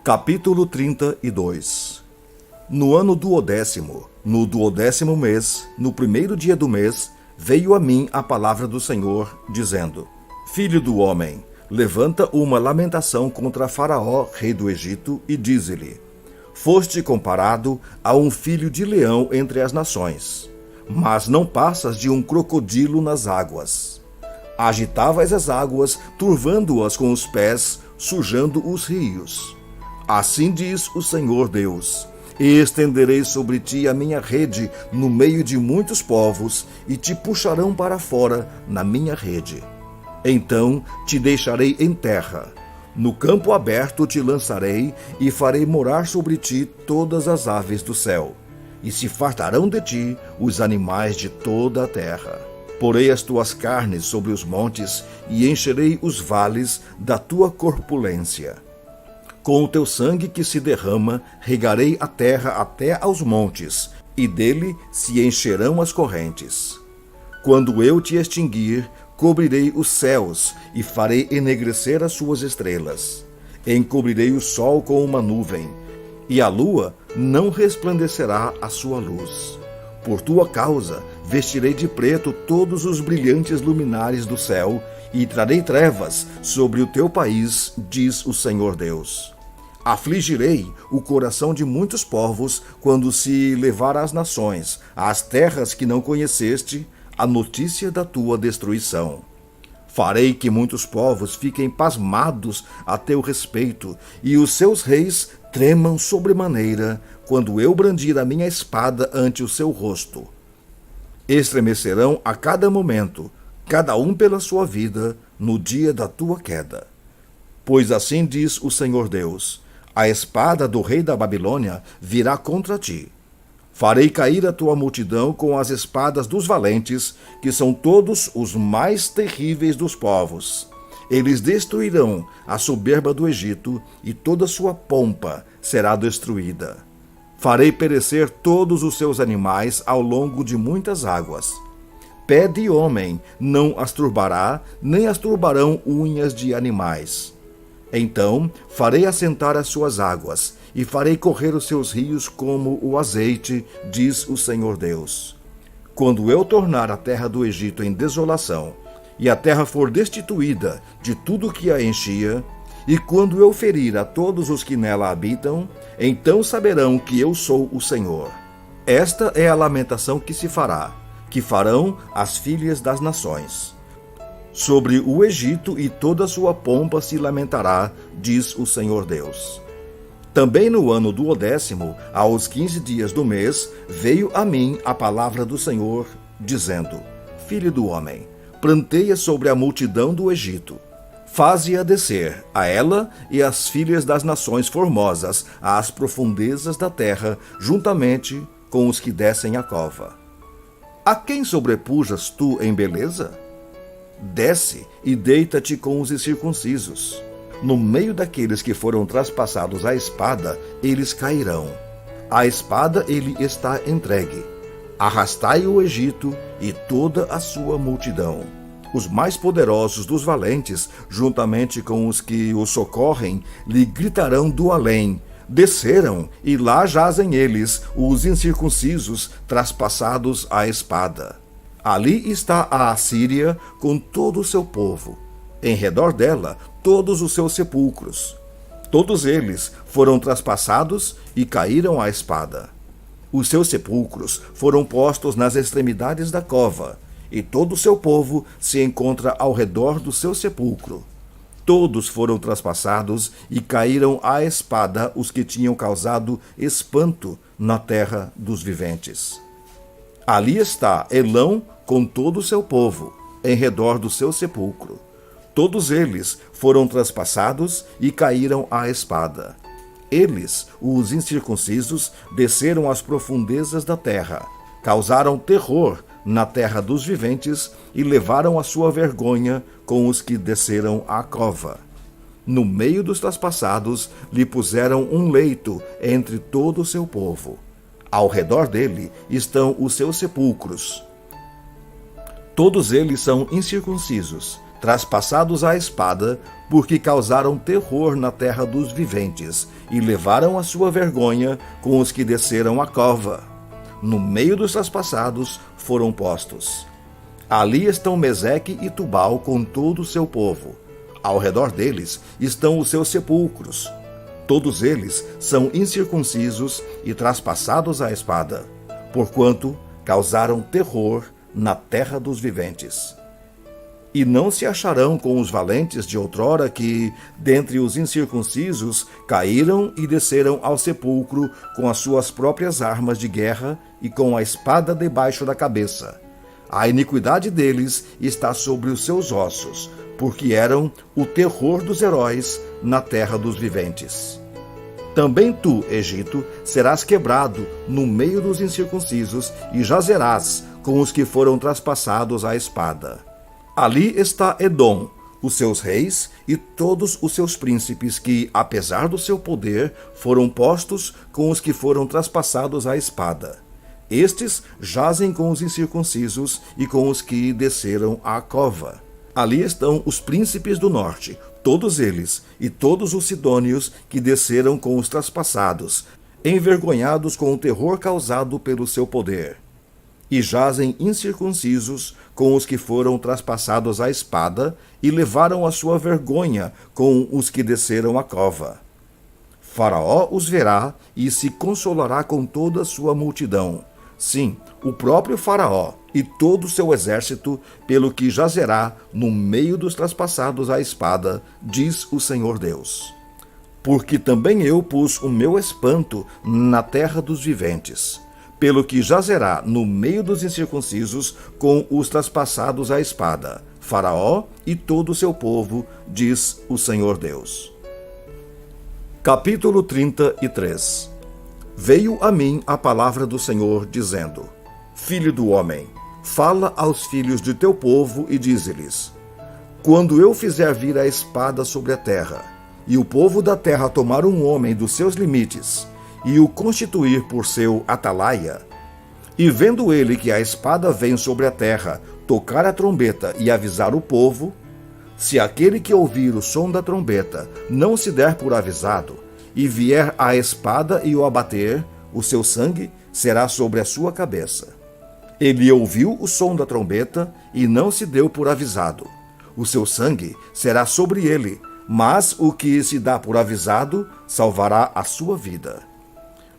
Capítulo 32. No ano duodécimo, no 12º mês, no primeiro dia do mês, veio a mim a palavra do Senhor, dizendo: Filho do homem, levanta uma lamentação contra Faraó, rei do Egito, e dize-lhe: Foste comparado a um filho de leão entre as nações, mas não passas de um crocodilo nas águas. Agitavas as águas, turvando-as com os pés, sujando os rios. Assim diz o Senhor Deus: E estenderei sobre ti a minha rede no meio de muitos povos, e te puxarão para fora na minha rede. Então te deixarei em terra. No campo aberto te lançarei, e farei morar sobre ti todas as aves do céu, e se fartarão de ti os animais de toda a terra. Porei as tuas carnes sobre os montes, e encherei os vales da tua corpulência. Com o teu sangue que se derrama, regarei a terra até aos montes, e dele se encherão as correntes. Quando eu te extinguir, cobrirei os céus, e farei enegrecer as suas estrelas. Encobrirei o sol com uma nuvem, e a lua não resplandecerá a sua luz. Por tua causa, vestirei de preto todos os brilhantes luminares do céu, e trarei trevas sobre o teu país, diz o Senhor Deus. Afligirei o coração de muitos povos quando se levar às nações, às terras que não conheceste, a notícia da tua destruição. Farei que muitos povos fiquem pasmados a teu respeito, e os seus reis tremam sobremaneira quando eu brandir a minha espada ante o seu rosto. Estremecerão a cada momento, cada um pela sua vida, no dia da tua queda. Pois assim diz o Senhor Deus: a espada do rei da Babilônia virá contra ti. Farei cair a tua multidão com as espadas dos valentes, que são todos os mais terríveis dos povos. Eles destruirão a soberba do Egito, e toda sua pompa será destruída. Farei perecer todos os seus animais ao longo de muitas águas. Pé de homem não as turbará, nem as turbarão unhas de animais. Então farei assentar as suas águas, e farei correr os seus rios como o azeite, diz o Senhor Deus. Quando eu tornar a terra do Egito em desolação, e a terra for destituída de tudo que a enchia, e quando eu ferir a todos os que nela habitam, então saberão que eu sou o Senhor. Esta é a lamentação que se fará, que farão as filhas das nações. Sobre o Egito e toda a sua pompa se lamentará, diz o Senhor Deus. Também no ano duodécimo, aos 15 dias do mês, veio a mim a palavra do Senhor, dizendo: Filho do homem, planteia sobre a multidão do Egito. Faze-a descer, a ela e as filhas das nações formosas, às profundezas da terra, juntamente com os que descem a cova. A quem sobrepujas tu em beleza? Desce e deita-te com os incircuncisos. No meio daqueles que foram traspassados à espada, eles cairão. À espada ele está entregue. Arrastai o Egito e toda a sua multidão. Os mais poderosos dos valentes, juntamente com os que o socorrem, lhe gritarão do além: Desceram, e lá jazem eles, os incircuncisos, traspassados à espada. Ali está a Assíria com todo o seu povo. Em redor dela, todos os seus sepulcros. Todos eles foram traspassados e caíram à espada. Os seus sepulcros foram postos nas extremidades da cova, e todo o seu povo se encontra ao redor do seu sepulcro. Todos foram traspassados e caíram à espada os que tinham causado espanto na terra dos viventes. Ali está Elão com todo o seu povo, em redor do seu sepulcro. Todos eles foram traspassados e caíram à espada. Eles, os incircuncisos, desceram às profundezas da terra, causaram terror na terra dos viventes e levaram a sua vergonha com os que desceram à cova. No meio dos traspassados lhe puseram um leito entre todo o seu povo. Ao redor dele estão os seus sepulcros. Todos eles são incircuncisos, traspassados à espada, porque causaram terror na terra dos viventes, e levaram a sua vergonha com os que desceram a cova. No meio dos traspassados foram postos. Ali estão Meseque e Tubal com todo o seu povo. Ao redor deles estão os seus sepulcros. Todos eles são incircuncisos e traspassados à espada, porquanto causaram terror na terra dos viventes. E não se acharão com os valentes de outrora que, dentre os incircuncisos, caíram e desceram ao sepulcro com as suas próprias armas de guerra e com a espada debaixo da cabeça. A iniquidade deles está sobre os seus ossos, porque eram o terror dos heróis na terra dos viventes. Também tu, Egito, serás quebrado no meio dos incircuncisos e jazerás com os que foram traspassados à espada. Ali está Edom, os seus reis e todos os seus príncipes que, apesar do seu poder, foram postos com os que foram traspassados à espada. Estes jazem com os incircuncisos e com os que desceram à cova. Ali estão os príncipes do norte, todos eles, e todos os sidônios que desceram com os traspassados, envergonhados com o terror causado pelo seu poder. E jazem incircuncisos com os que foram traspassados à espada e levaram a sua vergonha com os que desceram a cova. Faraó os verá e se consolará com toda a sua multidão. Sim, o próprio Faraó e todo o seu exército, pelo que jazerá no meio dos traspassados à espada, diz o Senhor Deus. Porque também eu pus o meu espanto na terra dos viventes, pelo que jazerá no meio dos incircuncisos com os traspassados à espada, Faraó e todo o seu povo, diz o Senhor Deus. Capítulo 33. Veio a mim a palavra do Senhor, dizendo: Filho do homem, fala aos filhos de teu povo e dize-lhes: Quando eu fizer vir a espada sobre a terra, e o povo da terra tomar um homem dos seus limites, e o constituir por seu atalaia, e vendo ele que a espada vem sobre a terra, tocar a trombeta e avisar o povo, se aquele que ouvir o som da trombeta não se der por avisado, e vier a espada e o abater, o seu sangue será sobre a sua cabeça. Ele ouviu o som da trombeta e não se deu por avisado. O seu sangue será sobre ele, mas o que se dá por avisado salvará a sua vida.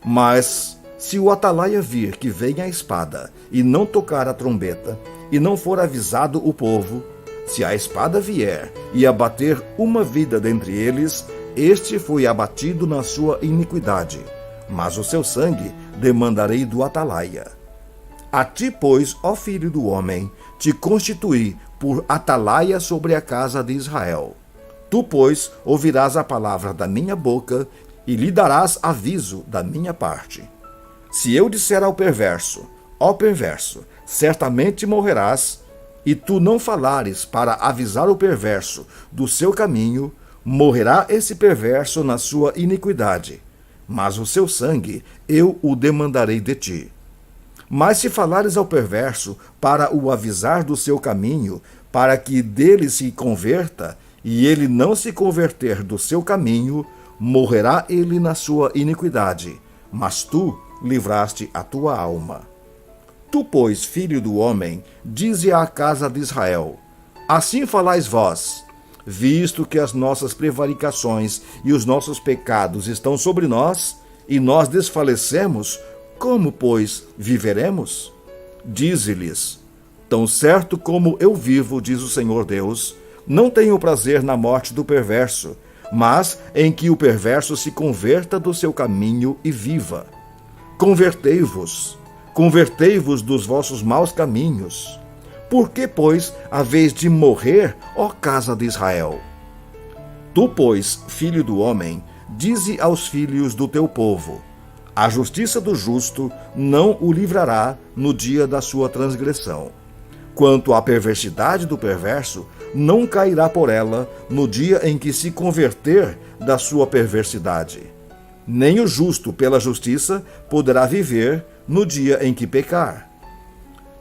Mas se o atalaia vir que vem a espada e não tocar a trombeta, e não for avisado o povo, se a espada vier e abater uma vida dentre eles, este foi abatido na sua iniquidade, mas o seu sangue demandarei do atalaia. A ti, pois, ó filho do homem, te constituí por atalaia sobre a casa de Israel. Tu, pois, ouvirás a palavra da minha boca e lhe darás aviso da minha parte. Se eu disser ao perverso, ó perverso, certamente morrerás, e tu não falares para avisar o perverso do seu caminho, morrerá esse perverso na sua iniquidade, mas o seu sangue eu o demandarei de ti. Mas se falares ao perverso para o avisar do seu caminho, para que dele se converta, e ele não se converter do seu caminho, morrerá ele na sua iniquidade, mas tu livraste a tua alma. Tu, pois, filho do homem, dize à casa de Israel: assim falais vós, visto que as nossas prevaricações e os nossos pecados estão sobre nós, e nós desfalecemos, como, pois, viveremos? Dize-lhes: tão certo como eu vivo, diz o Senhor Deus, não tenho prazer na morte do perverso, mas em que o perverso se converta do seu caminho e viva. Convertei-vos dos vossos maus caminhos. Por que, pois, haveis de morrer, ó casa de Israel? Tu, pois, filho do homem, dize aos filhos do teu povo: a justiça do justo não o livrará no dia da sua transgressão. Quanto à perversidade do perverso, não cairá por ela no dia em que se converter da sua perversidade. Nem o justo pela justiça poderá viver no dia em que pecar.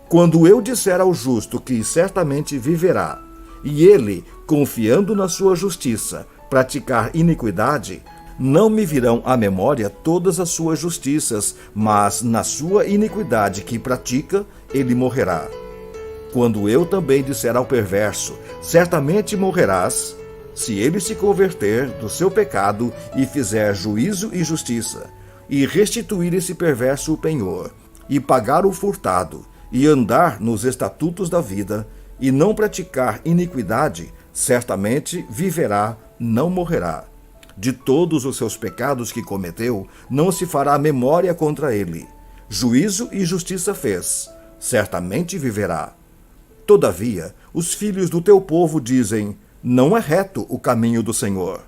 Quando eu disser ao justo que certamente viverá, e ele, confiando na sua justiça, praticar iniquidade, não me virão à memória todas as suas justiças, mas na sua iniquidade que pratica, ele morrerá. Quando eu também disser ao perverso, certamente morrerás, se ele se converter do seu pecado e fizer juízo e justiça, e restituir esse perverso o penhor, e pagar o furtado, e andar nos estatutos da vida, e não praticar iniquidade, certamente viverá, não morrerá. De todos os seus pecados que cometeu, não se fará memória contra ele. Juízo e justiça fez, certamente viverá. Todavia, os filhos do teu povo dizem, não é reto o caminho do Senhor.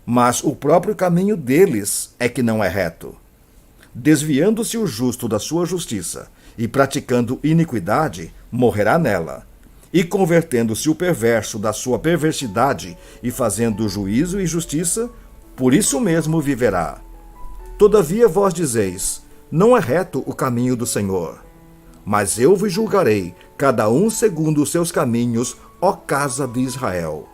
Mas o próprio caminho deles é que não é reto. Desviando-se o justo da sua justiça e praticando iniquidade, morrerá nela. E convertendo-se o perverso da sua perversidade e fazendo juízo e justiça, por isso mesmo viverá. Todavia vós dizeis, não é reto o caminho do Senhor. Mas eu vos julgarei, cada um segundo os seus caminhos, ó casa de Israel.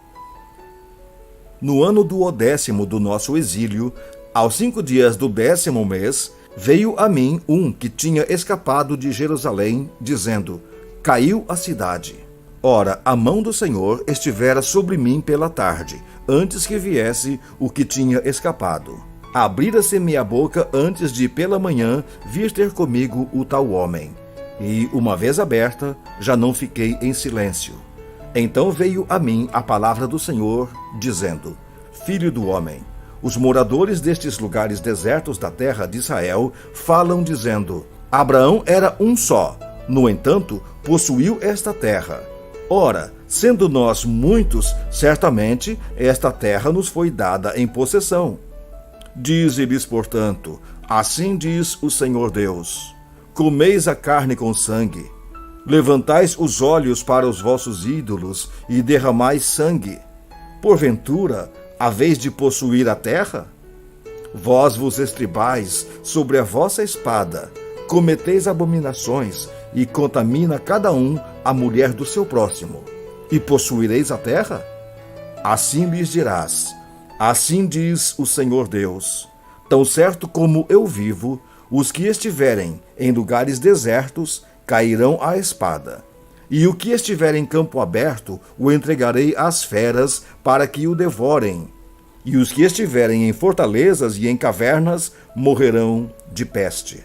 No ano do 10º do nosso exílio, aos 5 dias do 10º mês, veio a mim um que tinha escapado de Jerusalém, dizendo, caiu a cidade. Ora, a mão do Senhor estivera sobre mim pela tarde, antes que viesse o que tinha escapado. Abrira-se-me a boca antes de pela manhã vir ter comigo o tal homem. E, uma vez aberta, já não fiquei em silêncio. Então veio a mim a palavra do Senhor, dizendo, Filho do homem, os moradores destes lugares desertos da terra de Israel falam dizendo, Abraão era um só, no entanto, possuiu esta terra. Ora, sendo nós muitos, certamente esta terra nos foi dada em possessão. Dize-lhes, portanto, assim diz o Senhor Deus, comeis a carne com sangue, levantais os olhos para os vossos ídolos e derramais sangue. Porventura, haveis de possuir a terra? Vós vos estribais sobre a vossa espada, cometeis abominações e contamina cada um a mulher do seu próximo, e possuireis a terra? Assim lhes dirás, assim diz o Senhor Deus, tão certo como eu vivo, os que estiverem em lugares desertos cairão à espada, e o que estiver em campo aberto o entregarei às feras para que o devorem, e os que estiverem em fortalezas e em cavernas morrerão de peste.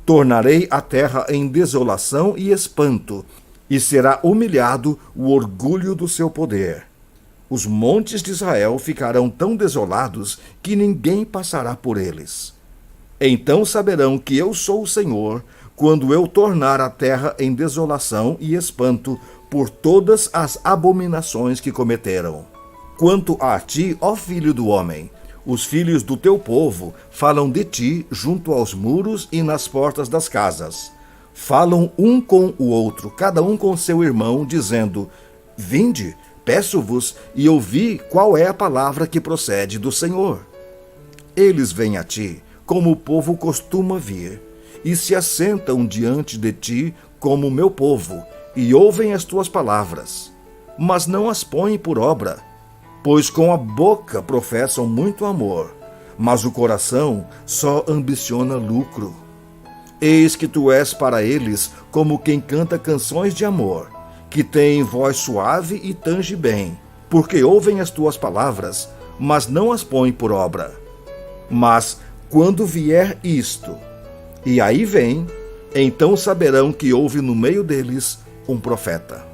Tornarei a terra em desolação e espanto, e será humilhado o orgulho do seu poder. Os montes de Israel ficarão tão desolados que ninguém passará por eles. Então saberão que eu sou o Senhor, quando eu tornar a terra em desolação e espanto por todas as abominações que cometeram. Quanto a ti, ó filho do homem, os filhos do teu povo falam de ti junto aos muros e nas portas das casas. Falam um com o outro, cada um com seu irmão, dizendo, Vinde, peço-vos, e ouvi qual é a palavra que procede do Senhor. Eles vêm a ti, como o povo costuma vir, e se assentam diante de ti como o meu povo, e ouvem as tuas palavras, mas não as põem por obra, pois com a boca professam muito amor, mas o coração só ambiciona lucro. Eis que tu és para eles como quem canta canções de amor, que tem voz suave e tange bem, porque ouvem as tuas palavras, mas não as põem por obra. Mas quando vier isto, e aí vem, então saberão que houve no meio deles um profeta.